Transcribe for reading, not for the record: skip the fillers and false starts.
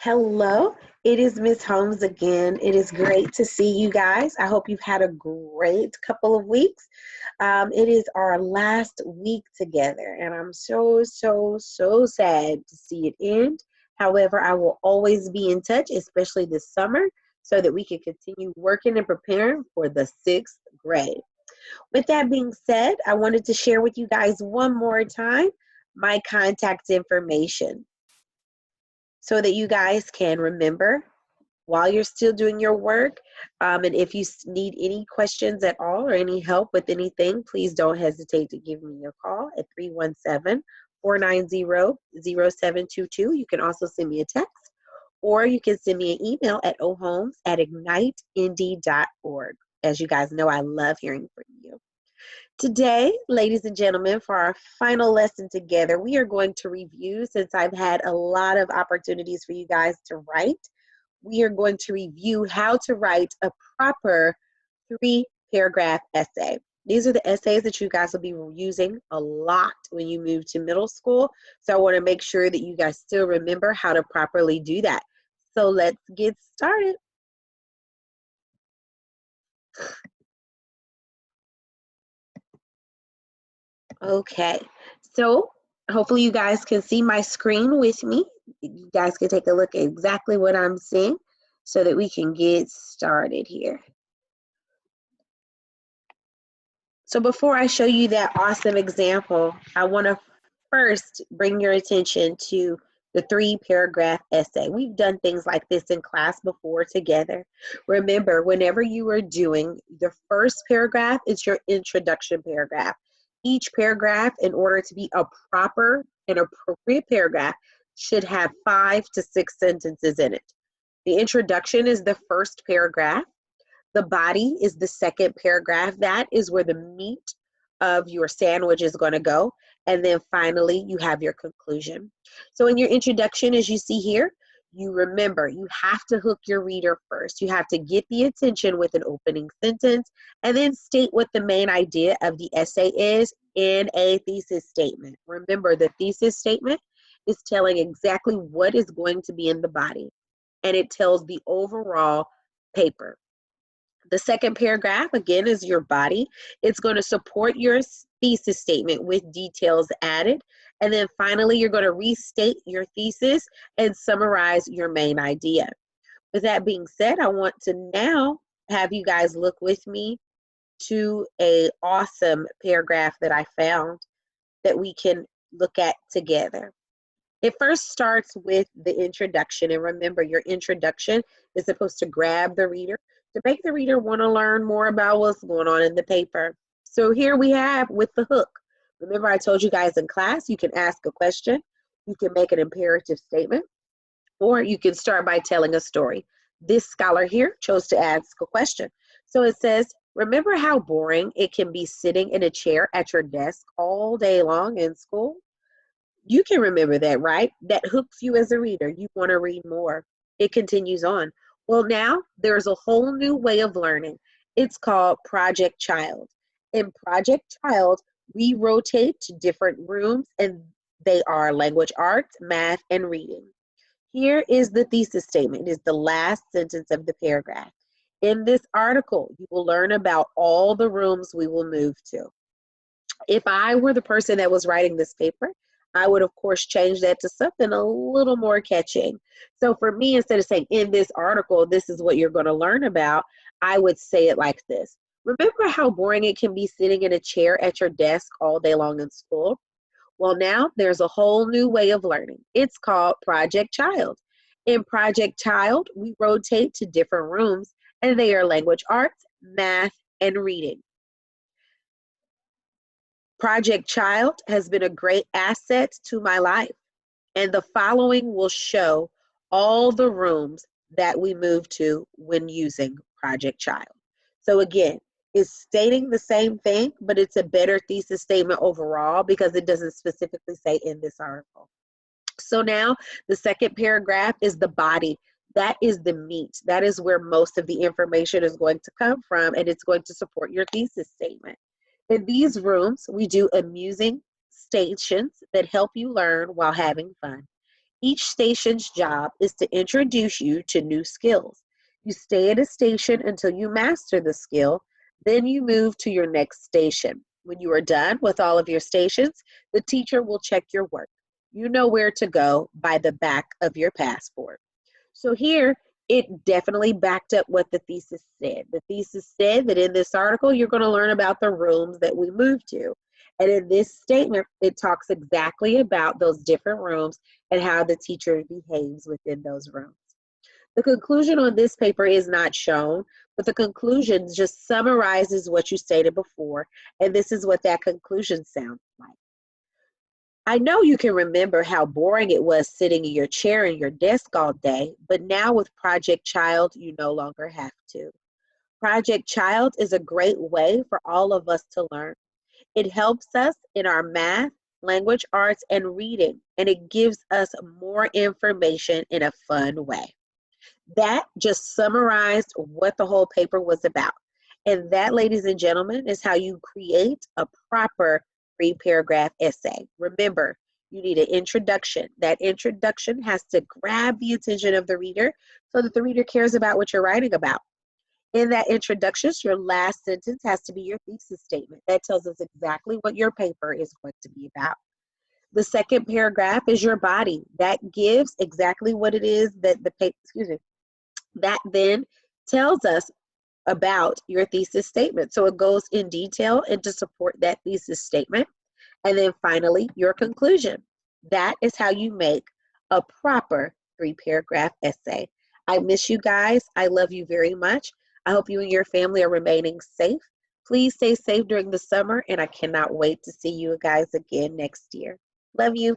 Hello, it is Miss Holmes again. It is great to see you guys. I hope you've had a great couple of weeks. It is our last week together, and I'm so sad to see it end. However, I will always be in touch, especially this summer, so that we can continue working and preparing for the sixth grade. With that being said, I wanted to share with you guys one more time my contact information so that you guys can remember while you're still doing your work. And if you need any questions at all or any help with anything, please don't hesitate to give me a call at 317-490-0722. You can also send me a text, or you can send me an email at ohomes@ignitend.org. As you guys know, I love hearing from you. Today, ladies and gentlemen, for our final lesson together, we are going to review, since I've had a lot of opportunities for you guys to write, we are going to review how to write a proper 3-paragraph essay. These are the essays that you guys will be using a lot when you move to middle school. So I want to make sure that you guys still remember how to properly do that. So let's get started. Okay, so hopefully you guys can see my screen with me. You guys can take a look at exactly what I'm seeing so that we can get started here. So before I show you that awesome example, I want to first bring your attention to the 3-paragraph essay. We've done things like this in class before together. Remember, whenever you are doing the first paragraph, it's your introduction paragraph. Each paragraph, in order to be a proper and appropriate paragraph, should have 5 to 6 sentences in it. The introduction is the first paragraph. The body is the second paragraph. That is where the meat of your sandwich is going to go. And then finally, you have your conclusion. So in your introduction, as you see here, you remember you have to hook your reader first. You have to get the attention with an opening sentence and then state what the main idea of the essay is in a thesis statement. Remember, the thesis statement is telling exactly what is going to be in the body, and it tells the overall paper. The second paragraph, again, is your body. It's going to support your thesis statement with details added. And then finally, you're going to restate your thesis and summarize your main idea. With that being said, I want to now have you guys look with me to an awesome paragraph that I found that we can look at together. It first starts with the introduction. And remember, your introduction is supposed to grab the reader, to make the reader want to learn more about what's going on in the paper. So here we have with the hook. Remember, I told you guys in class, you can ask a question, you can make an imperative statement, or you can start by telling a story. This scholar here chose to ask a question. So it says, remember how boring it can be sitting in a chair at your desk all day long in school? You can remember that, right? That hooks you as a reader. You want to read more. It continues on. Well, now there's a whole new way of learning. It's called Project Child. In Project Child, we rotate to different rooms, and they are language arts, math, and reading. Here is the thesis statement. It is the last sentence of the paragraph. In this article, you will learn about all the rooms we will move to. If I were the person that was writing this paper, I would, of course, change that to something a little more catching. So for me, instead of saying, in this article, this is what you're going to learn about, I would say it like this. Remember how boring it can be sitting in a chair at your desk all day long in school? Well, now there's a whole new way of learning. It's called Project Child. In Project Child, we rotate to different rooms, and they are language arts, math, and reading. Project Child has been a great asset to my life, and the following will show all the rooms that we move to when using Project Child. So again, it's stating the same thing, but it's a better thesis statement overall because it doesn't specifically say in this article. So now the second paragraph is the body. That is the meat. That is where most of the information is going to come from, and it's going to support your thesis statement. In these rooms, we do amusing stations that help you learn while having fun. Each station's job is to introduce you to new skills. You stay at a station until you master the skill, then you move to your next station. When you are done with all of your stations, the teacher will check your work. You know where to go by the back of your passport. So here, it definitely backed up what the thesis said. The thesis said that in this article, you're going to learn about the rooms that we moved to. And in this statement, it talks exactly about those different rooms and how the teacher behaves within those rooms. The conclusion on this paper is not shown, but the conclusion just summarizes what you stated before, and this is what that conclusion sounds like. I know you can remember how boring it was sitting in your chair in your desk all day, but now with Project Child, you no longer have to. Project Child is a great way for all of us to learn. It helps us in our math, language arts, and reading, and it gives us more information in a fun way. That just summarized what the whole paper was about. And that, ladies and gentlemen, is how you create a proper 3-paragraph essay. Remember, you need an introduction. That introduction has to grab the attention of the reader so that the reader cares about what you're writing about. In that introduction, your last sentence has to be your thesis statement. That tells us exactly what your paper is going to be about. The second paragraph is your body. That gives exactly what it is that the paper, that then tells us about your thesis statement. So it goes in detail and to support that thesis statement. And then finally, your conclusion. That is how you make a proper 3-paragraph essay. I miss you guys. I love you very much. I hope you and your family are remaining safe. Please stay safe during the summer, and I cannot wait to see you guys again next year. Love you.